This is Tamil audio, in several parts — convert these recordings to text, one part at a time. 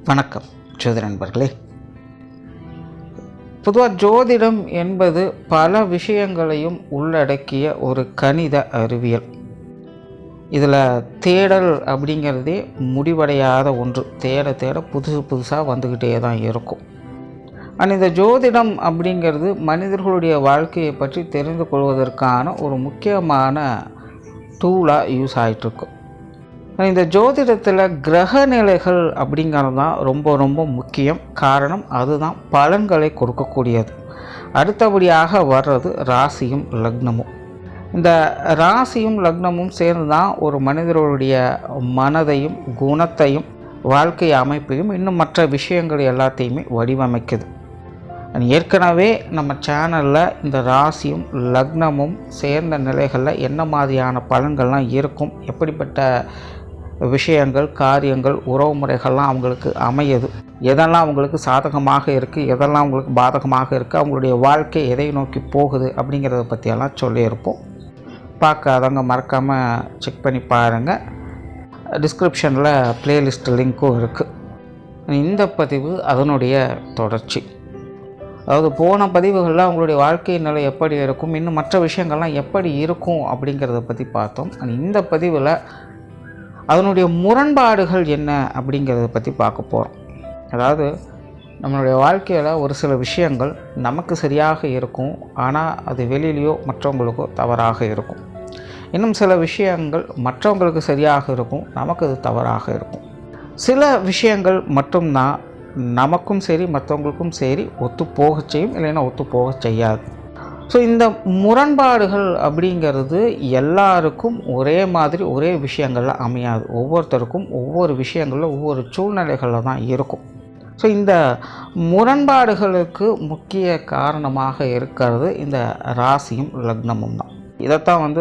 வணக்கம் ஜோதிட நண்பர்களே. பொதுவாக ஜோதிடம் என்பது பல விஷயங்களையும் உள்ளடக்கிய ஒரு கணித அறிவியல். இதில் தேடல் அப்படிங்கிறதே முடிவடையாத ஒன்று. தேட புதுசாக வந்துக்கிட்டே தான் இருக்கும். ஆனால் இந்த ஜோதிடம் அப்படிங்கிறது மனிதர்களுடைய வாழ்க்கையை பற்றி தெரிந்து கொள்வதற்கான ஒரு முக்கியமான டூலாக யூஸ் ஆகிட்டுருக்கும். இந்த ஜோதிடத்தில் கிரக நிலைகள் அப்படிங்கிறது தான் ரொம்ப முக்கியம். காரணம் அதுதான் பலன்களை கொடுக்கக்கூடியது. அடுத்தபடியாக வர்றது ராசியும் லக்னமும். இந்த ராசியும் லக்னமும் சேர்ந்து தான் ஒரு மனிதர்களுடைய மனதையும் குணத்தையும் வாழ்க்கை அமைப்பையும் இன்னும் மற்ற விஷயங்கள் எல்லாத்தையுமே வடிவமைக்குது. ஏற்கனவே நம்ம சேனலில் இந்த ராசியும் லக்னமும் சேர்ந்த நிலைகளில் என்ன மாதிரியான பலன்கள்லாம் இருக்கும், எப்படிப்பட்ட விஷயங்கள் காரியங்கள் உறவு முறைகள்லாம் அவங்களுக்கு அமையுது, எதெல்லாம் அவங்களுக்கு சாதகமாக இருக்குது, எதெல்லாம் அவங்களுக்கு பாதகமாக இருக்குது, அவங்களுடைய வாழ்க்கை எதை நோக்கி போகுது அப்படிங்கிறத பற்றியெல்லாம் சொல்லியிருப்போம். பார்க்காதவங்க மறக்காமல் செக் பண்ணி பாருங்கள். டிஸ்கிரிப்ஷனில் ப்ளேலிஸ்ட் லிங்க்கும் இருக்குது. இந்த பதிவு அதனுடைய தொடர்ச்சி. அதாவது போன பதிவுகளில் அவங்களுடைய வாழ்க்கை நிலை எப்படி இருக்கும், இன்னும் மற்ற விஷயங்கள்லாம் எப்படி இருக்கும் அப்படிங்கிறத பற்றி பார்த்தோம். இந்த பதிவில் அதனுடைய முரண்பாடுகள் என்ன அப்படிங்கிறத பற்றி பார்க்க போகிறோம். அதாவது நம்மளுடைய வாழ்க்கையில் ஒரு சில விஷயங்கள் நமக்கு சரியாக இருக்கும், ஆனால் அது வெளியிலையோ மற்றவங்களுக்கோ தவறாக இருக்கும். இன்னும் சில விஷயங்கள் மற்றவங்களுக்கு சரியாக இருக்கும், நமக்கு அது தவறாக இருக்கும். சில விஷயங்கள் மட்டும்தான் நமக்கும் சரி மற்றவங்களுக்கும் சரி ஒத்து போக செய்யும், இல்லைன்னா ஒத்து போக செய்யாது. ஸோ இந்த முரண்பாடுகள் அப்படிங்கிறது எல்லாருக்கும் ஒரே மாதிரி ஒரே விஷயங்களில் அமையாது. ஒவ்வொருத்தருக்கும் ஒவ்வொரு விஷயங்களில் ஒவ்வொரு சூழ்நிலைகளில் தான் இருக்கும். ஸோ இந்த முரண்பாடுகளுக்கு முக்கிய காரணமாக இருக்கிறது இந்த ராசியும் லக்னமும் தான். இதைத்தான்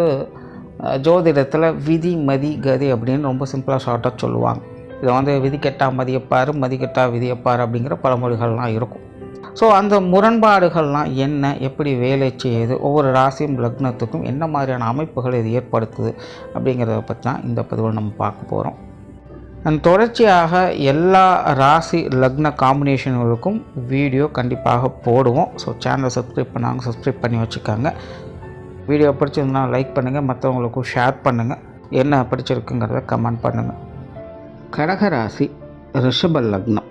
ஜோதிடத்தில் விதி மதி கதி அப்படின்னு ரொம்ப சிம்பிளாக ஷார்ட்டாக சொல்லுவாங்க. இதை விதி கெட்டால் மதியப்பார், மதி கெட்டால் விதியப்பார் அப்படிங்கிற பழமொழிகள்லாம் இருக்கும். ஸோ அந்த முரண்பாடுகள்லாம் என்ன, எப்படி வேலை செய்யுது, ஒவ்வொரு ராசியும் லக்னத்துக்கும் என்ன மாதிரியான அமைப்புகள் இது ஏற்படுத்துது அப்படிங்கிறத பற்றி தான் இந்த பதிவில் நம்ம பார்க்க போகிறோம். தொடர்ச்சியாக எல்லா ராசி லக்ன காம்பினேஷன்களுக்கும் வீடியோ கண்டிப்பாக போடுவோம். ஸோ சேனலை சப்ஸ்கிரைப் பண்ணாங்க, சப்ஸ்கிரைப் பண்ணி வச்சுக்காங்க. வீடியோ பிடிச்சிருந்தா லைக் பண்ணுங்கள், மற்றவங்களுக்கும் ஷேர் பண்ணுங்கள். என்ன பிடிச்சிருக்குங்கிறத கமெண்ட் பண்ணுங்கள். கடகராசி ரிஷப லக்னம்.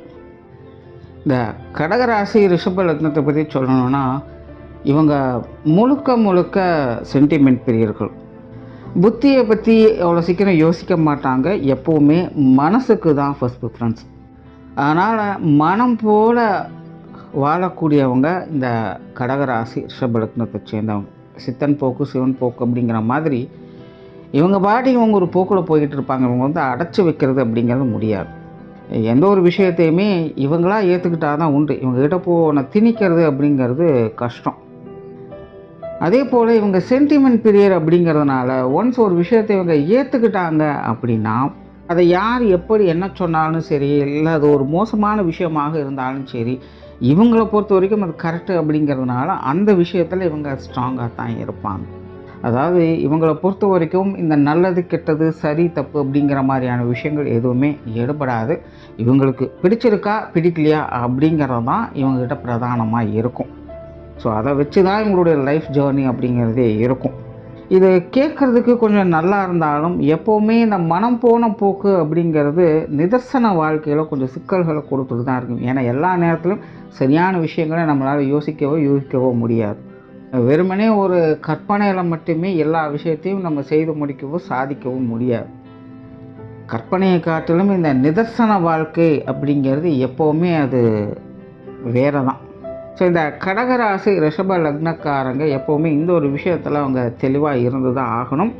இந்த கடகராசி ரிஷப லக்னத்தை பற்றி சொல்லணுன்னா, இவங்க முழுக்க சென்டிமெண்ட் பிரியர்கள். புத்தியை பற்றி அவ்வளோ சீக்கிரம் யோசிக்க மாட்டாங்க. எப்போவுமே மனசுக்கு தான் ஃபர்ஸ்ட் ப்ரிஃபரன்ஸ். அதனால் மனம் போல் வாழக்கூடியவங்க இந்த கடகராசி ரிஷப லக்னத்தை சேர்ந்தவங்க. சித்தன் போக்கு சிவன் போக்கு அப்படிங்கிற மாதிரி இவங்க பாட்டி இவங்க ஒரு போக்கில் போய்கிட்டு இருப்பாங்க. இவங்க அடைச்சி வைக்கிறது அப்படிங்கிறது முடியாது. எந்த ஒரு விஷயத்தையுமே இவங்களாக ஏற்றுக்கிட்டால் தான் உண்டு. இவங்ககிட்ட போன திணிக்கிறது அப்படிங்கிறது கஷ்டம். அதே போல் இவங்க சென்டிமெண்ட் பீரியட் அப்படிங்கிறதுனால ஒன்ஸ் ஒரு விஷயத்தை இவங்க ஏற்றுக்கிட்டாங்க அப்படின்னா அதை யார் எப்படி என்ன சொன்னாலும் சரி, இல்லை அது ஒரு மோசமான விஷயமாக இருந்தாலும் சரி, இவங்களை பொறுத்த வரைக்கும் அது கரெக்டு அப்படிங்கிறதுனால அந்த விஷயத்தில் இவங்க ஸ்ட்ராங்காக தான் இருப்பாங்க. அதாவது இவங்களை பொறுத்த வரைக்கும் இந்த நல்லது கெட்டது சரி தப்பு அப்படிங்கிற மாதிரியான விஷயங்கள் எதுவுமே எடுபடாது. இவங்களுக்கு பிடிச்சிருக்கா பிடிக்கலையா அப்படிங்கிறது தான் இவங்ககிட்ட பிரதானமாக இருக்கும். ஸோ அதை வச்சு தான் இவங்களுடைய லைஃப் ஜேர்னி அப்படிங்கிறதே இருக்கும். இது கேட்குறதுக்கு கொஞ்சம் நல்லா இருந்தாலும் எப்போவுமே இந்த மனம் போன போக்கு அப்படிங்கிறது நிதர்சன வாழ்க்கையில் கொஞ்சம் சிக்கல்களை கொடுத்துட்டு தான் இருக்கும். ஏன்னா எல்லா நேரத்திலும் சரியான விஷயங்களை நம்மளால் யூகிக்கவோ முடியாது. வெறுமனே ஒரு கற்பனையில் மட்டுமே எல்லா விஷயத்தையும் நம்ம செய்து முடிக்கவும் சாதிக்கவும் முடியாது. கற்பனையை காட்டிலும் இந்த நிதர்சன வாழ்க்கை அப்படிங்கிறது எப்போவுமே அது வேறு தான். ஸோ இந்த கடகராசி ரிஷப லக்னக்காரங்க எப்போவுமே இந்த ஒரு விஷயத்தில் அவங்க தெளிவாக இருந்து தான் ஆகணும்.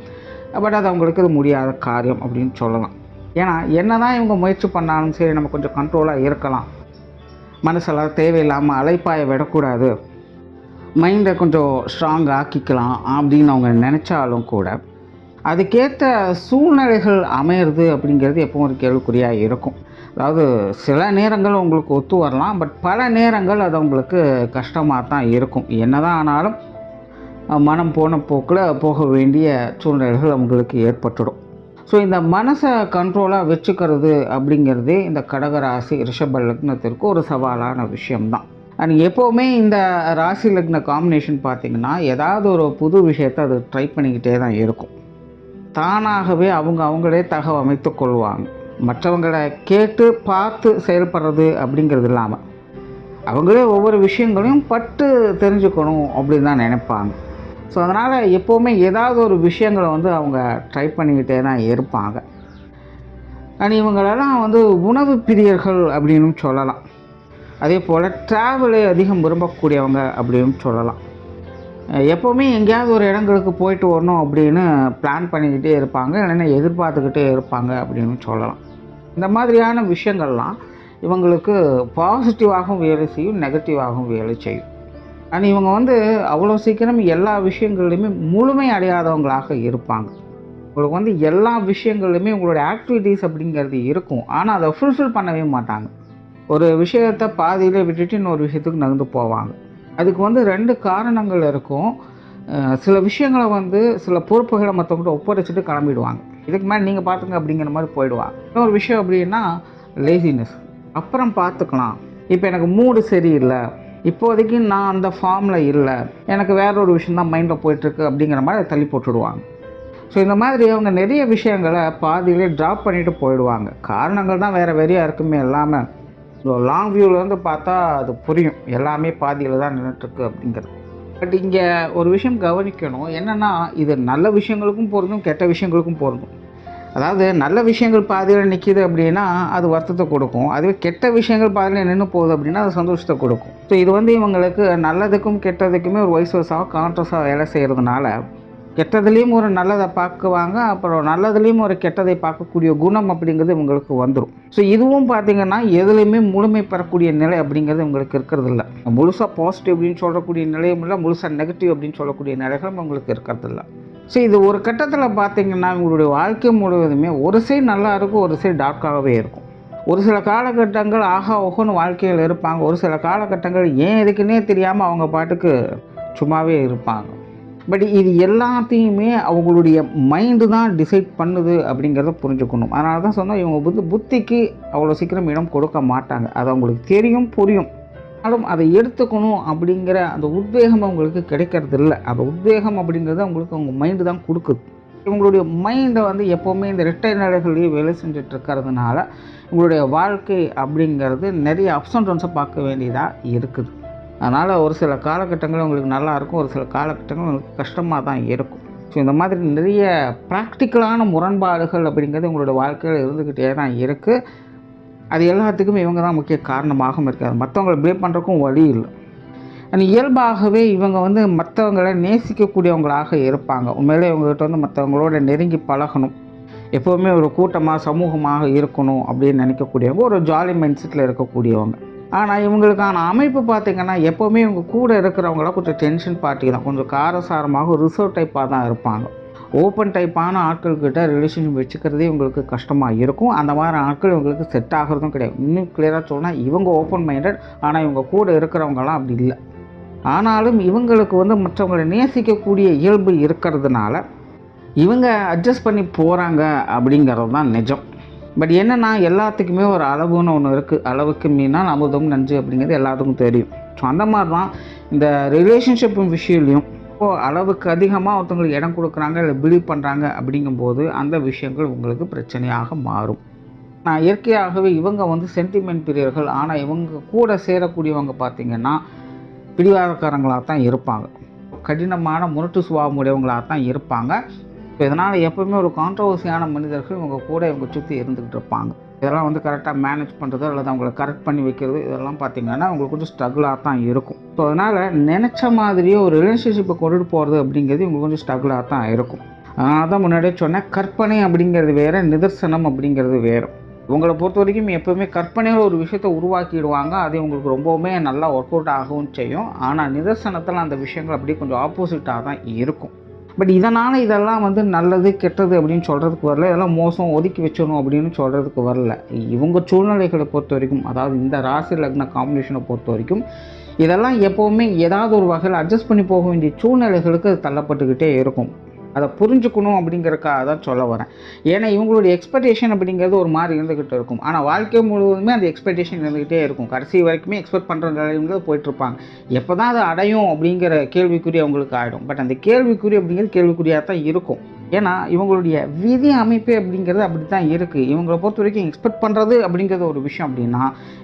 பட் அது அவங்களுக்கு அது முடியாத காரியம் அப்படின்னு சொல்லலாம். ஏன்னா என்ன தான் இவங்க முயற்சி பண்ணாலும் சரி, நம்ம கொஞ்சம் கண்ட்ரோலாக இருக்கலாம், மனசெல்லாம் தேவையில்லாமல் அலைப்பாய விடக்கூடாது, மைண்டை கொஞ்சம் ஸ்ட்ராங் ஆக்கிக்கலாம் அப்படின்னு அவங்க நினச்சாலும் கூட அதுக்கேற்ற சூழ்நிலைகள் அமையிறது அப்படிங்கிறது எப்பவும் ஒரு கேள்விக்குறியாக இருக்கும். அதாவது சில நேரங்கள் உங்களுக்கு ஒத்து வரலாம், பட் பல நேரங்கள் அது அவங்களுக்கு கஷ்டமாக தான் இருக்கும். என்னதான் ஆனாலும் மனம் போன போக்கில் போக வேண்டிய சூழ்நிலைகள் அவங்களுக்கு ஏற்பட்டுடும். ஸோ இந்த மனசை கண்ட்ரோலாக வச்சுக்கிறது அப்படிங்கிறதே இந்த கடகராசி ரிஷப லக்னத்திற்கு ஒரு சவாலான விஷயம்தான். அண்ட் எப்போவுமே இந்த ராசி லக்ன காம்பினேஷன் பார்த்திங்கன்னா ஏதாவது ஒரு புது விஷயத்தை அது ட்ரை பண்ணிக்கிட்டே தான் இருக்கும். தானாகவே அவங்களே தகவமைத்து கொள்வாங்க. மற்றவங்களை கேட்டு பார்த்து செயல்படுறது அப்படிங்கிறது இல்லாமல் அவங்களே ஒவ்வொரு விஷயங்களையும் பட்டு தெரிஞ்சுக்கணும் அப்படின்னு தான் நினைப்பாங்க. ஸோ அதனால் எப்போவுமே ஏதாவது ஒரு விஷயங்களை அவங்க ட்ரை பண்ணிக்கிட்டே தான் இருப்பாங்க. அண்ட் இவங்களெல்லாம் உணவு பிரியர்கள் அப்படின்னு சொல்லலாம். அதே போல் ட்ராவலை அதிகம் விரும்பக்கூடியவங்க அப்படின்னு சொல்லலாம். எப்போவுமே எங்கேயாவது ஒரு இடங்களுக்கு போயிட்டு வரணும் அப்படின்னு பிளான் பண்ணிக்கிட்டே இருப்பாங்க, இல்லைன்னா எதிர்பார்த்துக்கிட்டே இருப்பாங்க அப்படின்னு சொல்லலாம். இந்த மாதிரியான விஷயங்கள்லாம் இவங்களுக்கு பாசிட்டிவாகவும் வேலை செய்யும், நெகட்டிவாகவும் வேலை செய்யும். அண்ட் இவங்க அவ்வளோ சீக்கிரம் எல்லா விஷயங்கள்லையுமே முழுமை அடையாதவங்களாக இருப்பாங்க. உங்களுக்கு எல்லா விஷயங்கள்லையுமே உங்களுடைய ஆக்டிவிட்டீஸ் அப்படிங்கிறது இருக்கும், ஆனால் அதை ஃபுல்ஃபில் பண்ணவே மாட்டாங்க. ஒரு விஷயத்தை பாதியிலே விட்டுட்டு இன்னொரு விஷயத்துக்கு நகர்ந்து போவாங்க. அதுக்கு 2 காரணங்கள் இருக்கும். சில விஷயங்களை சில பொறுப்புகளை மற்றவங்கள்ட்ட ஒப்படைச்சிட்டு கிளம்பிடுவாங்க. இதுக்கு மேலே நீங்கள் பார்த்துங்க அப்படிங்கிற மாதிரி போயிடுவாங்க. இன்னொரு விஷயம் அப்படின்னா லேசினஸ். அப்புறம் பார்த்துக்கலாம், இப்போ எனக்கு மூடு சரியில்லை, இப்போதைக்கு நான் அந்த ஃபார்மில் இல்லை, எனக்கு வேற ஒரு விஷயம் தான் மைண்டில் போயிட்டுருக்கு அப்படிங்கிற மாதிரி தள்ளி போட்டுடுவாங்க. ஸோ இந்த மாதிரி அவங்க நிறைய விஷயங்களை பாதியிலே ட்ராப் பண்ணிவிட்டு போயிடுவாங்க. காரணங்கள் தான் வேறு வெறியாக இருக்குமே எல்லாமே. ஸோ லாங் வியூவிலேருந்து பார்த்தா அது புரியும், எல்லாமே பாதியில் தான் நின்றுட்டுருக்கு அப்படிங்கிறது. பட் இங்கே ஒரு விஷயம் கவனிக்கணும், என்னென்னா இது நல்ல விஷயங்களுக்கும் பொருந்தும், கெட்ட விஷயங்களுக்கும் பொருந்தும். அதாவது நல்ல விஷயங்கள் பாதியில் நிற்கிது அப்படின்னா அது வருத்தத்தை கொடுக்கும். அதுவே கெட்ட விஷயங்கள் பாதியில் நின்று போகுது அப்படின்னா அது சந்தோஷத்தை கொடுக்கும். ஸோ இது இவங்களுக்கு நல்லதுக்கும் கெட்டதுக்குமே ஒரு வைஸ் வர்ஸாக கான்ட்ரஸாக வேலை செய்கிறதுனால கெட்டதுலேயும் ஒரு நல்லதை பார்க்குவாங்க, அப்புறம் நல்லதுலேயும் ஒரு கெட்டதை பார்க்கக்கூடிய குணம் அப்படிங்கிறது இவங்களுக்கு வந்துடும். ஸோ இதுவும் பார்த்திங்கன்னா எதுலேயுமே முழுமை பெறக்கூடிய நிலை அப்படிங்கிறது இவங்களுக்கு இருக்கிறது இல்லை. முழுசாக பாசிட்டிவ் அப்படின்னு சொல்லக்கூடிய நிலையும் இல்லை, முழுசாக நெகட்டிவ் அப்படின்னு சொல்லக்கூடிய நிலைகளும் இவங்களுக்கு இருக்கிறது இல்லை. ஸோ இது ஒரு கட்டத்தில் பார்த்திங்கன்னா இவங்களுடைய வாழ்க்கை முழுவதுமே ஒரு சைடு நல்லா இருக்கும், ஒரு சைடு டார்க்காகவே இருக்கும். ஒரு சில காலகட்டங்கள் ஆகா ஓஹோன்னு வாழ்க்கையில் இருப்பாங்க, ஒரு சில காலகட்டங்கள் ஏன் எதுக்குன்னே தெரியாமல் அவங்க பாட்டுக்கு சும்மாவே இருப்பாங்க. பட் இது எல்லாத்தையுமே அவங்களுடைய மைண்டு தான் டிசைட் பண்ணுது அப்படிங்கிறத புரிஞ்சுக்கணும். அதனால தான் சொன்னால் இவங்க புத்திக்கு அவ்வளோ சீக்கிரம் இடம் கொடுக்க மாட்டாங்க. அது அவங்களுக்கு தெரியும், புரியும். ஆனாலும் அதை எடுத்துக்கணும் அப்படிங்கிற அந்த உத்வேகம் அவங்களுக்கு கிடைக்கிறது இல்லை. அந்த உத்வேகம் அப்படிங்கிறது அவங்களுக்கு அவங்க மைண்டு தான் கொடுக்குது. இவங்களுடைய மைண்டை எப்போவுமே இந்த ரெட்டை நிலைகளையே வேலை செஞ்சுட்டு இருக்கிறதுனால இவங்களுடைய வாழ்க்கை அப்படிங்கிறது நிறைய அப்ஸ் அண்ட் டவுன்ஸை பார்க்க வேண்டியதாக இருக்குது. அதனால் ஒரு சில காலகட்டங்கள் உங்களுக்கு நல்லாயிருக்கும், ஒரு சில காலகட்டங்கள் உங்களுக்கு கஷ்டமாக தான் இருக்கும். ஸோ இந்த மாதிரி நிறைய ப்ராக்டிக்கலான முரண்பாடுகள் அப்படிங்கிறது உங்களோட வாழ்க்கையில் இருந்துக்கிட்டே தான் இருக்குது. அது எல்லாத்துக்குமே இவங்க தான் முக்கிய காரணமாகவும் இருக்காது. மற்றவங்களை ப்ளேம் பண்ணுறக்கும் வழி இல்லை. அண்ட் இயல்பாகவே இவங்க மற்றவங்களை நேசிக்கக்கூடியவங்களாக இருப்பாங்க. உண்மையிலே இவங்ககிட்ட மற்றவங்களோட நெருங்கி பழகணும், எப்போவுமே ஒரு கூட்டமாக சமூகமாக இருக்கணும் அப்படின்னு நினைக்கக்கூடியவங்க, ஒரு ஜாலி மைண்ட் செட்டில் இருக்கக்கூடியவங்க. ஆனால் இவங்களுக்கான அமைப்பு பார்த்திங்கன்னா எப்போவுமே இவங்க கூட இருக்கிறவங்களாம் கொஞ்சம் டென்ஷன் பார்ட்டி தான், கொஞ்சம் காரசாரமாக ரிசர்வ் டைப்பாக தான் இருப்பாங்க. ஓப்பன் டைப்பான ஆட்கள்கிட்ட ரிலேஷன்ஷிப் வச்சுக்கிறதே இவங்களுக்கு கஷ்டமாக இருக்கும். அந்த மாதிரி ஆட்கள் இவங்களுக்கு செட் ஆகிறதும் கிடையாது. இன்னும் கிளியராக சொன்னால் இவங்க ஓப்பன் மைண்டட், ஆனால் இவங்க கூட இருக்கிறவங்களாம் அப்படி இல்லை. ஆனாலும் இவங்களுக்கு மற்றவங்களை நேசிக்கக்கூடிய இயல்பு இருக்கிறதுனால இவங்க அட்ஜஸ்ட் பண்ணி போகிறாங்க அப்படிங்கிறது தான் நிஜம். பட் என்னென்னா எல்லாத்துக்குமே ஒரு அளவுன்னு ஒன்று இருக்குது. அளவுக்கு மீறினால் அமுதம் நஞ்சு அப்படிங்கிறது எல்லாத்துக்கும் தெரியும். ஸோ அந்த மாதிரி தான் இந்த ரிலேஷன்ஷிப் விஷயத்துலையும் அளவுக்கு அதிகமாக ஒருத்தவங்களுக்கு இடம் கொடுக்குறாங்க, இல்லை பிலீவ் பண்ணுறாங்க அப்படிங்கும்போது அந்த விஷயங்கள் உங்களுக்கு பிரச்சனையாக மாறும். நான் இயற்கையாகவே இவங்க சென்டிமெண்ட் பிரியர்கள். ஆனால் இவங்க கூட சேரக்கூடியவங்க பார்த்திங்கன்னா பிடிவாதக்காரங்களாக தான் இருப்பாங்க, கடினமான முரட்டு சுபாவம் உடையவங்களாக தான் இருப்பாங்க. ஸோ இதனால் எப்போவுமே ஒரு கான்ட்ரவர்சியான மனிதர்கள் இவங்க கூட இவங்க சுற்றி இருந்துக்கிட்டு இருப்பாங்க. இதெல்லாம் கரெக்டாக மேனேஜ் பண்ணுறது அல்லது அவங்கள கரெக்ட் பண்ணி வைக்கிறது இதெல்லாம் பார்த்திங்கன்னா அவங்களுக்கு கொஞ்சம் ஸ்ட்ரகிளாக தான் இருக்கும். ஸோ அதனால் நினச்ச மாதிரியே ஒரு ரிலேஷன்ஷிப்பை கொண்டுட்டு போகிறது அப்படிங்கிறது இவங்களுக்கு கொஞ்சம் ஸ்ட்ரகிளாக தான் இருக்கும். அதனால தான் முன்னாடியே சொன்னேன், கற்பனை அப்படிங்கிறது வேறு, நிதர்சனம் அப்படிங்கிறது வேறு. உங்களை பொறுத்த வரைக்கும் எப்போவுமே கற்பனையில் ஒரு விஷயத்தை உருவாக்கிடுவாங்க, அது உங்களுக்கு ரொம்பவுமே நல்லா ஒர்க் அவுட் ஆகவும் செய்யும். ஆனால் நிதர்சனத்தில் அந்த விஷயங்கள் அப்படியே கொஞ்சம் ஆப்போசிட்டாக தான் இருக்கும். பட் இதனால் இதெல்லாம் நல்லது கெட்டது அப்படின்னு சொல்கிறதுக்கு வரல, இதெல்லாம் மோசம் ஒதுக்கி வச்சிடணும் அப்படின்னு சொல்கிறதுக்கு வரல. இவங்க சூழ்நிலைகளை பொறுத்த வரைக்கும், அதாவது இந்த ராசி லக்ன காம்பினேஷனை பொறுத்த வரைக்கும் இதெல்லாம் எப்போவுமே ஏதாவது ஒரு வகையில் அட்ஜஸ்ட் பண்ணி போக வேண்டிய சூழ்நிலைகளுக்கு அது தள்ளப்பட்டுக்கிட்டே இருக்கும். அதை புரிஞ்சுக்கணும் அப்படிங்கிறக்காக தான் சொல்ல வரேன். ஏன்னா இவங்களுடைய எக்ஸ்பெக்டேஷன் அப்படிங்கிறது ஒரு மாதிரி இருந்துக்கிட்டு இருக்கும். ஆனால் வாழ்க்கை முழுவதுமே அந்த எக்ஸ்பெக்டேஷன் இருந்துக்கிட்டே இருக்கும். கடைசி வரைக்குமே எக்ஸ்பெக்ட் பண்ணுற நிலைங்கிறது போயிட்டுருப்பாங்க. எப்போ தான் அது அடையும் அப்படிங்கிற கேள்விக்குறி அவங்களுக்கு ஆகிடும். பட் அந்த கேள்விக்குறி அப்படிங்கிறது கேள்விக்குறியாக தான் இருக்கும். ஏன்னா இவங்களுடைய விதி அமைப்பு அப்படிங்கிறது அப்படி தான் இருக்குது. இவங்களை பொறுத்த வரைக்கும் எக்ஸ்பெக்ட் பண்ணுறது அப்படிங்கிறது ஒரு விஷயம் அப்படின்னா,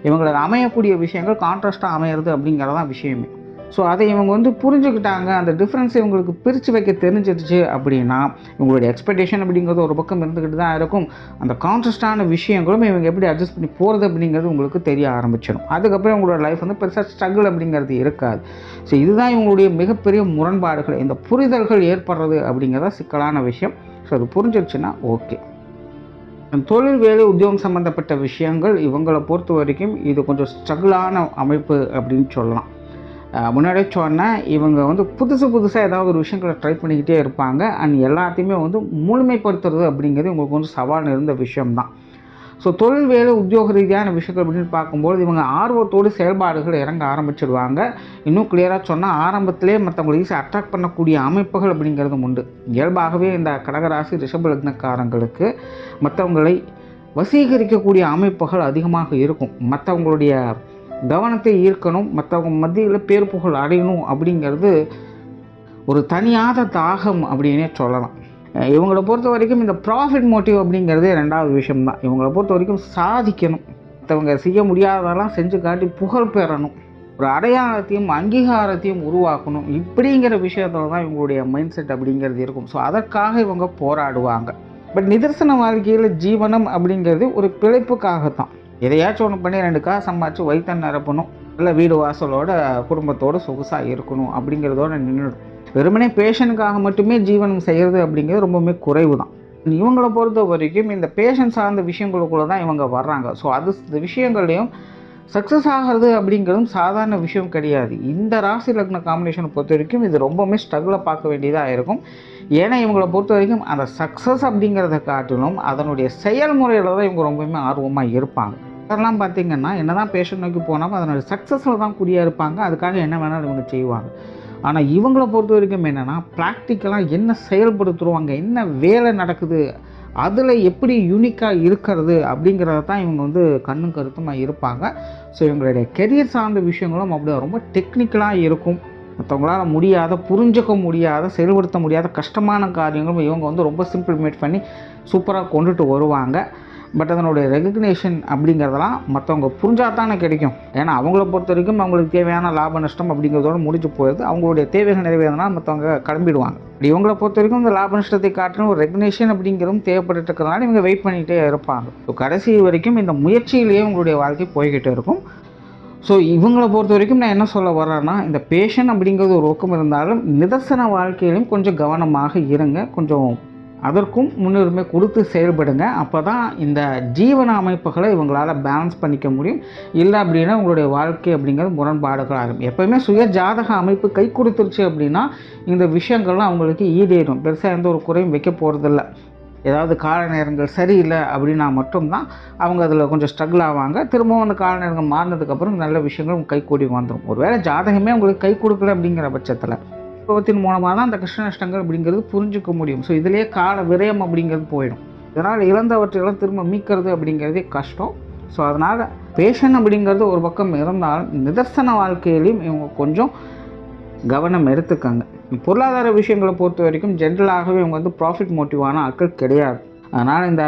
இவங்களுக்கு அமையக்கூடிய விஷயங்கள் கான்ட்ராஸ்ட்டாக அமையிறது அப்படிங்கிறதான் விஷயமே. ஸோ அதை இவங்க புரிஞ்சுக்கிட்டாங்க. அந்த டிஃப்ரென்ஸ் இவங்களுக்கு பிரித்து வைக்க தெரிஞ்சிருச்சு அப்படின்னா, இவங்களுடைய எக்ஸ்பெக்டேஷன் அப்படிங்கிறது ஒரு பக்கம் இருந்துக்கிட்டு தான் இருக்கும். அந்த கான்ட்ராஸ்டான விஷயங்களும் இவங்க எப்படி அட்ஜஸ்ட் பண்ணி போகிறது அப்படிங்கிறது உங்களுக்கு தெரிய ஆரம்பிச்சிடும். அதுக்கப்புறம் இவங்களோட லைஃப் பெருசாக ஸ்ட்ரகிள் அப்படிங்கிறது இருக்காது. ஸோ இதுதான் இவங்களுடைய மிகப்பெரிய முரண்பாடுகள். இந்த புரிதல்கள் ஏற்படுறது அப்படிங்கிறத சிக்கலான விஷயம். ஸோ அது புரிஞ்சிருச்சுன்னா ஓகே. தொழில், வேலை, உத்தியோகம் சம்மந்தப்பட்ட விஷயங்கள் இவங்களை பொறுத்த வரைக்கும் இது கொஞ்சம் ஸ்ட்ரகிளான அமைப்பு அப்படின்னு சொல்லலாம். முன்னாடியே சொன்னேன், இவங்க புதுசாக ஏதாவது ஒரு விஷயங்களை ட்ரை பண்ணிக்கிட்டே இருப்பாங்க. அண்ட் எல்லாத்தையுமே முழுமைப்படுத்துறது அப்படிங்கிறது இவங்களுக்கு சவால் இருந்த விஷயம்தான். ஸோ தொழில், வேலை, உத்தியோக ரீதியான விஷயங்கள் அப்படின்னு பார்க்கும்போது இவங்க ஆர்வத்தோடு செயல்பாடுகள் இறங்க ஆரம்பிச்சிடுவாங்க. இன்னும் கிளியராக சொன்னால் ஆரம்பத்திலே மற்றவங்களை ஈஸியாக அட்ராக்ட் பண்ணக்கூடிய அமைப்புகள் அப்படிங்கிறதும் உண்டு. இயல்பாகவே இந்த கடகராசி ரிஷப லக்னக்காரங்களுக்கு மற்றவங்களை வசீகரிக்கக்கூடிய அமைப்புகள் அதிகமாக இருக்கும். மற்றவங்களுடைய கவனத்தை ஈர்க்கணும், மற்றவங்க மத்தியில் பேர் புகழ் அடையணும் அப்படிங்கிறது ஒரு தனியாத தாகம் அப்படின்னே சொல்லலாம். இவங்களை பொறுத்த வரைக்கும் இந்த ப்ராஃபிட் மோட்டிவ் அப்படிங்கிறதே ரெண்டாவது விஷயம்தான். இவங்களை பொறுத்த வரைக்கும் சாதிக்கணும், மற்றவங்க செய்ய முடியாததெல்லாம் செஞ்சு காட்டி புகழ் பெறணும், ஒரு அடையாளத்தையும் அங்கீகாரத்தையும் உருவாக்கணும். இப்படிங்கிற விஷயத்தில் தான் இவங்களுடைய மைண்ட் செட் அப்படிங்கிறது இருக்கும். ஸோ அதற்காக இவங்க போராடுவாங்க. பட் நிதர்சன வாழ்க்கையில் ஜீவனம் அப்படிங்கிறது ஒரு பிழைப்புக்காகத்தான். எதையாச்சும் ஒன்று பண்ணி 2 காசு சம்பாதிச்சு வயிற்ற நிரப்பணும், நல்ல வீடு வாசலோட குடும்பத்தோடு சொகுசாக இருக்கணும் அப்படிங்கிறதோட நின்றுடும். வெறுமனே பேஷனுக்காக மட்டுமே ஜீவனம் செய்கிறது அப்படிங்கிறது ரொம்பவுமே குறைவு தான். இவங்களை பொறுத்த வரைக்கும் இந்த பேஷன் சார்ந்த விஷயங்களுக்குள்ளே தான் இவங்க வர்றாங்க. ஸோ இந்த விஷயங்கள்லையும் சக்ஸஸ் ஆகிறது அப்படிங்கிறதும் சாதாரண விஷயம் கிடையாது. இந்த ராசி லக்ன காம்பினேஷனை பொறுத்த வரைக்கும் இது ரொம்பவுமே ஸ்ட்ரகிளை பார்க்க வேண்டியதாக இருக்கும். ஏன்னா இவங்களை பொறுத்த வரைக்கும் அந்த சக்ஸஸ் அப்படிங்கிறத காட்டிலும் அதனுடைய செயல்முறையில் தான் இவங்க ரொம்பவுமே ஆர்வமாக இருப்பாங்க. அதெல்லாம் பார்த்திங்கன்னா என்ன தான் பேஷன் நோக்கி போனாலும் அதனுடைய சக்ஸஸில் தான் குறியாக இருப்பாங்க. அதுக்காக என்ன வேணாலும் இவங்க செய்வாங்க. ஆனால் இவங்களை பொறுத்த வரைக்கும் என்னென்னா ப்ராக்டிக்கலாக என்ன செயல்படுத்துகிறோம், என்ன வேலை நடக்குது, அதில் எப்படி யூனிக்காக இருக்கிறது அப்படிங்கிறத தான் இவங்க கண்ணும் கருத்துமாக இருப்பாங்க. ஸோ இவங்களுடைய கெரியர் சார்ந்த விஷயங்களும் அப்படியே ரொம்ப டெக்னிக்கலாக இருக்கும். மற்றவங்களால் முடியாத, புரிஞ்சிக்க முடியாத, செயல்படுத்த முடியாத கஷ்டமான காரியங்களும் இவங்க ரொம்ப சிம்பிளிமேட் பண்ணி சூப்பராக கொண்டுட்டு வருவாங்க. பட் அதனுடைய ரெகக்னேஷன் அப்படிங்கிறதெல்லாம் மற்றவங்க புரிஞ்சால் தானே கிடைக்கும். ஏன்னா அவங்கள பொறுத்த வரைக்கும் அவங்களுக்கு தேவையான லாப நஷ்டம் அப்படிங்கிறதோடு முடிஞ்சு போயிடுது. அவங்களுடைய தேவைகள் நிறைவேறினா மற்றவங்க கிளம்பிடுவாங்க. இவங்களை பொறுத்த வரைக்கும் இந்த லாப நஷ்டத்தை காட்டிலும் ஒரு ரெகக்னேஷன் அப்படிங்கிறதும் தேவைப்பட்டு இருக்கிறதுனால இவங்க வெயிட் பண்ணிகிட்டே இருப்பாங்க. ஸோ கடைசி வரைக்கும் இந்த முயற்சியிலேயே உங்களுடைய வாழ்க்கை போய்கிட்டே இருக்கும். ஸோ இவங்களை பொறுத்த வரைக்கும் நான் என்ன சொல்ல வரேன்னா, இந்த பேஷன் அப்படிங்கிறது ஒரு பக்கம் இருந்தாலும் நிதர்சன வாழ்க்கையிலும் கொஞ்சம் கவனமாக இருங்க. கொஞ்சம் அதற்கும் முன்னுரிமை கொடுத்து செயல்படுங்க. அப்போ தான் இந்த ஜீவன அமைப்புகளை இவங்களால் பேலன்ஸ் பண்ணிக்க முடியும். இல்லை அப்படின்னா உங்களுடைய வாழ்க்கை அப்படிங்கிறது முரண்பாடுகள் ஆகும். எப்போயுமே சுய ஜாதக அமைப்பு கை கொடுத்துருச்சு அப்படின்னா இந்த விஷயங்கள்லாம் அவங்களுக்கு ஈடேறும். பெருசாக எந்த ஒரு குறையும் வைக்க போகிறதில்ல. ஏதாவது கால நேரங்கள் சரியில்லை அப்படின்னா மட்டும்தான் அவங்க அதில் கொஞ்சம் ஸ்ட்ரகிள் ஆவாங்க. திரும்பவும் அந்த கால நேரங்கள் மாறினதுக்கப்புறம் நல்ல விஷயங்கள் கை கூடி வந்துடும். ஒருவேளை ஜாதகமே அவங்களுக்கு கை கொடுக்கல அப்படிங்கிற பட்சத்தில் அனுபவத்தின் மூலமாக தான் அந்த கஷ்ட நஷ்டங்கள் அப்படிங்கிறது புரிஞ்சிக்க முடியும். ஸோ இதிலேயே கால விரயம் அப்படிங்கிறது போயிடும். இதனால் இழந்தவற்றையெல்லாம் திரும்ப மீட்கிறது அப்படிங்கிறதே கஷ்டம். ஸோ அதனால் பேஷன் அப்படிங்கிறது ஒரு பக்கம் இருந்தாலும் நிதர்சன வாழ்க்கையிலையும் இவங்க கொஞ்சம் கவனம் எடுத்துக்காங்க. பொருளாதார விஷயங்களை பொறுத்த வரைக்கும் ஜென்ரலாகவே இவங்க ப்ராஃபிட் மோட்டிவான ஆட்கள் கிடையாது. அதனால் இந்த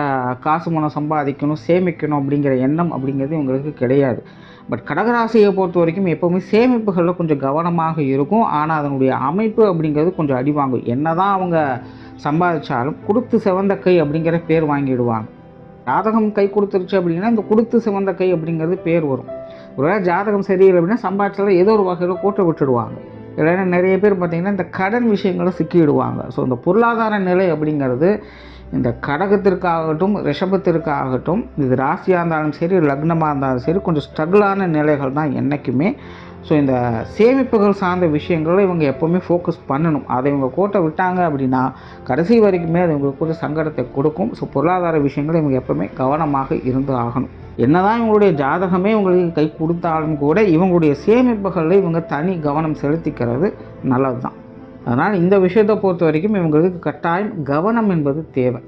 காசு மூலம் சம்பாதிக்கணும், சேமிக்கணும் அப்படிங்கிற எண்ணம் அப்படிங்கிறது இவங்களுக்கு கிடையாது. பட் கடகராசியை பொறுத்த வரைக்கும் எப்போவுமே சேமிப்புகளில் கொஞ்சம் கவனமாக இருக்கும். ஆனால் அதனுடைய அமைப்பு அப்படிங்கிறது கொஞ்சம் அடிவாங்கும். என்ன தான் அவங்க சம்பாதிச்சாலும் கொடுத்து சிவந்த கை அப்படிங்கிற பேர் வாங்கிடுவாங்க. ஜாதகம் கை கொடுத்துருச்சு அப்படின்னா இந்த கொடுத்து சிவந்த கை அப்படிங்கிறது பேர் வரும். ஒருவேளை ஜாதகம் சரியில்லை அப்படின்னா சம்பாதிச்சாலும் ஏதோ ஒரு வகையில் கூட்ட விட்டுடுவாங்க. இல்லைன்னா நிறைய பேர் பார்த்திங்கன்னா இந்த கடன் விஷயங்களை சிக்கிடுவாங்க. ஸோ இந்த பொருளாதார நிலை அப்படிங்கிறது இந்த கடகத்திற்காகட்டும் ரிஷபத்திற்காகட்டும் இது ராசியாக இருந்தாலும் சரி லக்னமாக இருந்தாலும் சரி கொஞ்சம் ஸ்ட்ரகிளான நிலைகள் தான் என்றைக்குமே. ஸோ இந்த சேமிப்புகள் சார்ந்த விஷயங்களில் இவங்க எப்போவுமே ஃபோக்கஸ் பண்ணணும். அதை இவங்க கோட்டை விட்டாங்க அப்படின்னா கடைசி வரைக்குமே அது இவங்களுக்கு கொஞ்சம் சங்கடத்தை கொடுக்கும். ஸோ பொருளாதார விஷயங்களை இவங்க எப்போவுமே கவனமாக இருந்து ஆகணும். என்னதான் இவங்களுடைய ஜாதகமே இவங்களுக்கு கை கொடுத்தாலும் கூட இவங்களுடைய சேமிப்புகளில் இவங்க தனி கவனம் செலுத்திக்கிறது நல்லது தான். அதனால் இந்த விஷயத்தை பொறுத்த வரைக்கும் இவங்களுக்கு கட்டாயம் கவனம் என்பது தேவை.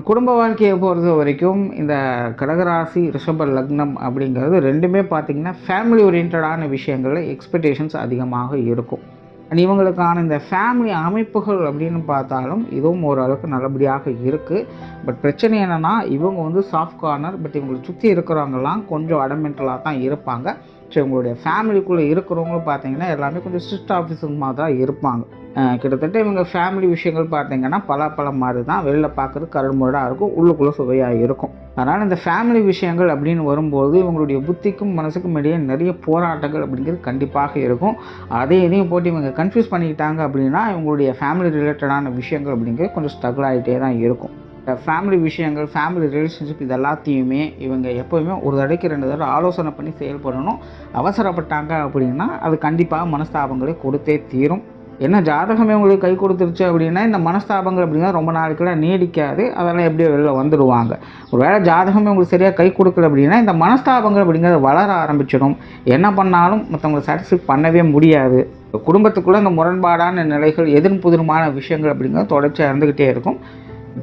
குடும்ப வாழ்க்கையை பொறுத்த வரைக்கும் இந்த கடகராசி ரிஷப லக்னம் அப்படிங்கிறது ரெண்டுமே பார்த்திங்கன்னா ஃபேமிலி ஓரியன்டான விஷயங்களில் எக்ஸ்பெக்டேஷன்ஸ் அதிகமாக இருக்கும். அண்ட் இவங்களுக்கான இந்த ஃபேமிலி அமைப்புகள் அப்படின்னு பார்த்தாலும் இதுவும் ஓரளவுக்கு நல்லபடியாக இருக்குது. பட் பிரச்சனை என்னென்னா இவங்க வந்து சாஃப்ட் கார்னர். பட் இவங்களை சுற்றி இருக்கிறவங்கலாம் கொஞ்சம் அடமெண்டலாக தான் இருப்பாங்க. ஸோ இவங்களுடைய ஃபேமிலிக்குள்ளே இருக்கிறவங்களும் பார்த்தீங்கன்னா எல்லாமே கொஞ்சம் ஸ்ட்ரிக்ட் ஆஃபீஸர்மாக தான் இருப்பாங்க. கிட்டத்தட்ட இவங்க ஃபேமிலி விஷயங்கள் பார்த்தீங்கன்னா பலாப்பழம் மாதிரி தான், வெளியில் பார்க்குறது கருமுரடாக இருக்கும், உள்ளுக்குள்ளே சுவையாக இருக்கும். அதனால் இந்த ஃபேமிலி விஷயங்கள் அப்படின்னு வரும்போது இவங்களுடைய புத்திக்கும் மனசுக்கும் இடையே நிறைய போராட்டங்கள் அப்படிங்கிறது கண்டிப்பாக இருக்கும். இதையும் போட்டு இவங்க கன்ஃபியூஸ் பண்ணிக்கிட்டாங்க அப்படின்னா இவங்களுடைய ஃபேமிலி ரிலேட்டடான விஷயங்கள் அப்படிங்கிறது கொஞ்சம் ஸ்ட்ரகிள் ஆகிட்டே தான் இருக்கும். ஃபேமிலி விஷயங்கள், ஃபேமிலி ரிலேஷன்ஷிப் இது எல்லாத்தையுமே இவங்க எப்போவுமே ஒரு தடவைக்கு 2 தடவை ஆலோசனை பண்ணி செயல்படணும். அவசரப்பட்டாங்க அப்படின்னா அது கண்டிப்பாக மனஸ்தாபங்களை கொடுத்தே தீரும். என்ன ஜாதகமே உங்களுக்கு கை கொடுத்துருச்சு அப்படின்னா இந்த மனஸ்தாபங்கள் அப்படின்னா ரொம்ப நாளைக்குலாம் நீடிக்காது, அதெல்லாம் எப்படியோ வெளில வந்துடுவாங்க. ஒரு வேளை ஜாதகமே உங்களுக்கு சரியாக கை கொடுக்கல அப்படின்னா இந்த மனஸ்தாபங்கள் அப்படிங்கிறது வளர ஆரம்பிச்சிடும். என்ன பண்ணாலும் மற்றவங்களை சாட்டிஸ்ஃபை பண்ணவே முடியாது. குடும்பத்துக்குள்ளே இந்த முரண்பாடான நிலைகள், எதிர் புதிருமான விஷயங்கள் அப்படிங்கிறது தொடர்ச்சியாக இருந்துக்கிட்டே இருக்கும்.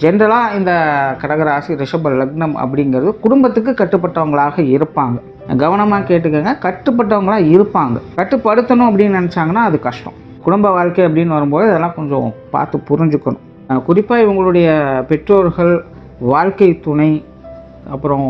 ஜென்ரலாக இந்த கடகராசி ரிஷப லக்னம் அப்படிங்கிறது குடும்பத்துக்கு கட்டுப்பட்டவங்களாக இருப்பாங்க. கவனமாக கேட்டுக்கோங்க, கட்டுப்பட்டவங்களாக இருப்பாங்க. கட்டுப்படுத்தணும் அப்படின்னு நினச்சாங்கன்னா அது கஷ்டம். குடும்ப வாழ்க்கை அப்படின்னு வரும்போது இதெல்லாம் கொஞ்சம் பார்த்து புரிஞ்சுக்கணும். குறிப்பாக இவங்களுடைய பெற்றோர்கள், வாழ்க்கை துணை, அப்புறம்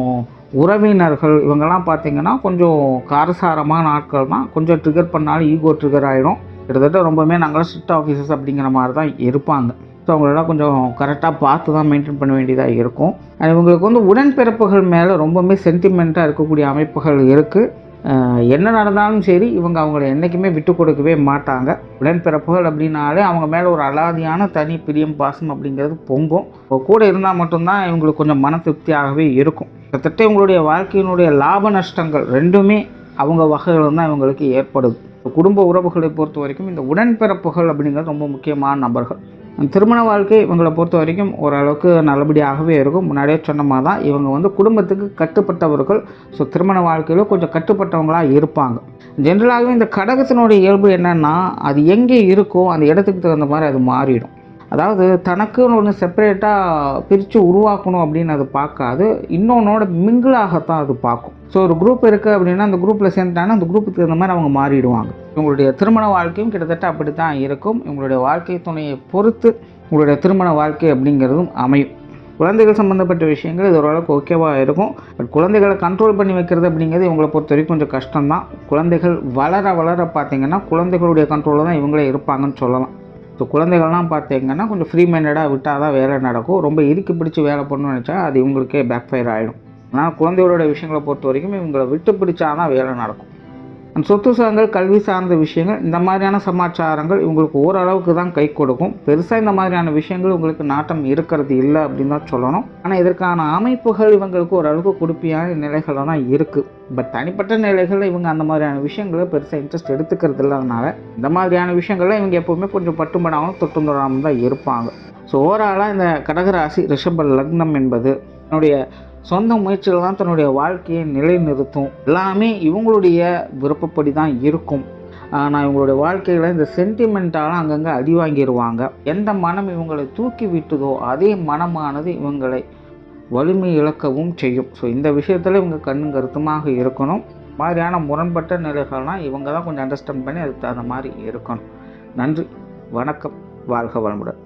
உறவினர்கள் இவங்கெல்லாம் பார்த்திங்கன்னா கொஞ்சம் காரசாரமான ஆட்கள் தான். கொஞ்சம் ட்ரிகர் பண்ணாலும் ஈகோ ட்ரிகர் ஆகிடும். கிட்டத்தட்ட ரொம்பவுமே நாங்களாம் ஸ்ட்ரிக்ட் ஆஃபீஸர்ஸ் அப்படிங்கிற மாதிரி தான் இருப்பாங்க. ஸோ அவங்களெல்லாம் கொஞ்சம் கரெக்டாக பார்த்து தான் மெயின்டைன் பண்ண வேண்டியதாக இருக்கும். இவங்களுக்கு வந்து உடன்பிறப்புகள் மேலே ரொம்பவுமே சென்டிமெண்ட்டாக இருக்கக்கூடிய அமைப்புகள் இருக்குது. என்ன நடந்தாலும் சரி இவங்க அவங்கள என்றைக்குமே விட்டு கொடுக்கவே மாட்டாங்க. உடன்பிறப்புகள் அப்படின்னாலே அவங்க மேலே ஒரு அலாதியான தனி பிரியம், பாசம் அப்படிங்கிறது பொங்கும். கூட இருந்தால் மட்டும்தான் இவங்களுக்கு கொஞ்சம் மன திருப்தியாகவே இருக்கும். கிட்டத்தட்ட இவங்களுடைய வாழ்க்கையினுடைய லாப நஷ்டங்கள் ரெண்டுமே அவங்க வகையில் தான் இவங்களுக்கு ஏற்படுது. குடும்ப உறவுகளை பொறுத்த வரைக்கும் இந்த உடன்பிறப்புகள் அப்படிங்கிறது ரொம்ப முக்கியமான நபர்கள். திருமண வாழ்க்கை இவங்களை பொறுத்த வரைக்கும் ஓரளவுக்கு நல்லபடியாகவே இருக்கும். முன்னாடியே சொன்னமாக தான் இவங்க வந்து குடும்பத்துக்கு கட்டுப்பட்டவர்கள். ஸோ திருமண வாழ்க்கையில் கொஞ்சம் கட்டுப்பட்டவங்களாக இருப்பாங்க. ஜென்ரலாகவே இந்த கடகத்தினுடைய இயல்பு என்னென்னா அது எங்கே இருக்கோ அந்த இடத்துக்கு தகுந்த மாதிரி அது மாறிடும். அதாவது தனக்குன்னு ஒன்று செப்பரேட்டாக பிரித்து உருவாக்கணும் அப்படின்னு அது பார்க்காது, இன்னொன்னோட மிங்கிளாகத்தான் அது பார்க்கும். ஸோ ஒரு குரூப் இருக்குது அப்படின்னா அந்த குரூப்பில் சேர்ந்துட்டாங்கன்னா அந்த குரூப்புக்கு தகுந்த மாதிரி அவங்க மாறிடுவாங்க. உங்களுடைய திருமண வாழ்க்கையும் கிட்டத்தட்ட அப்படி தான் இருக்கும். உங்களுடைய வாழ்க்கை துணையை பொறுத்து உங்களுடைய திருமண வாழ்க்கை அப்படிங்கிறதும் அமையும். குழந்தைகள் சம்மந்தப்பட்ட விஷயங்கள் இது ஓரளவுக்கு ஓகேவாக இருக்கும். பட் குழந்தைகளை கண்ட்ரோல் பண்ணி வைக்கிறது அப்படிங்கிறது இவங்களை பொறுத்த வரைக்கும் கொஞ்சம் கஷ்டம்தான். குழந்தைகள் வளர வளர பார்த்திங்கன்னா குழந்தைகளுடைய கண்ட்ரோலில் தான் இவங்களே இருப்பாங்கன்னு சொல்லலாம். ஸோ குழந்தைகள்லாம் பார்த்திங்கன்னா கொஞ்சம் ஃப்ரீ மைண்டடாக விட்டால் தான் வேலை நடக்கும். ரொம்ப இறுக்கி பிடிச்சி வேலை பண்ணணும்னு நினச்சா அது இவங்களுக்கே பேக் ஃபயர் ஆகிடும். ஆனால் குழந்தைகளோட விஷயங்களை பொறுத்த வரைக்கும் இவங்களை விட்டு பிடிச்சா தான் வேலை நடக்கும். சொத்து சார்ந்த கல்வி சார்ந்த விஷயங்கள் இந்த மாதிரியான சமாச்சாரங்கள் இவங்களுக்கு ஓரளவுக்கு தான் கை கொடுக்கும். பெருசாக இந்த மாதிரியான விஷயங்கள் உங்களுக்கு நாட்டம் இருக்கிறது இல்லை அப்படின்னு தான் சொல்லணும். ஆனால் இதற்கான அமைப்புகள் இவங்களுக்கு ஓரளவுக்கு கொடுப்பியான நிலைகளில் தான் இருக்குது. பட் தனிப்பட்ட நிலைகளில் இவங்க அந்த மாதிரியான விஷயங்களை பெருசாக இன்ட்ரெஸ்ட் எடுத்துக்கிறது இல்லாதனால இந்த மாதிரியான விஷயங்கள்லாம் இவங்க எப்போவுமே கொஞ்சம் பட்டுப்படாமல் தொட்டுந்தொடாமல் தான் இருப்பாங்க. ஸோ ஓவராலாக இந்த கடகராசி ரிஷப லக்னம் என்பது என்னுடைய சொந்த முயற்சியில் தான் தன்னுடைய வாழ்க்கையை நிலைநிறுத்தும். எல்லாமே இவங்களுடைய விருப்பப்படி தான் இருக்கும். ஆனால் இவங்களுடைய வாழ்க்கையில் இந்த சென்டிமெண்ட்டால் அங்கங்கே அடி வாங்கிடுவாங்க. எந்த மனம் இவங்களை தூக்கி விட்டுதோ அதே மனமானது இவங்களை வலிமை இழக்கவும் செய்யும். ஸோ இந்த விஷயத்தில் இவங்க கண்ணும் கருத்துமாக இருக்கணும். மாதிரியான முரண்பட்ட நிலைகள்லாம் இவங்க தான் கொஞ்சம் அண்டர்ஸ்டாண்ட் பண்ணி அதுக்கு தகுந்த மாதிரி இருக்கணும். நன்றி, வணக்கம், வாழ்க வளமுடன்.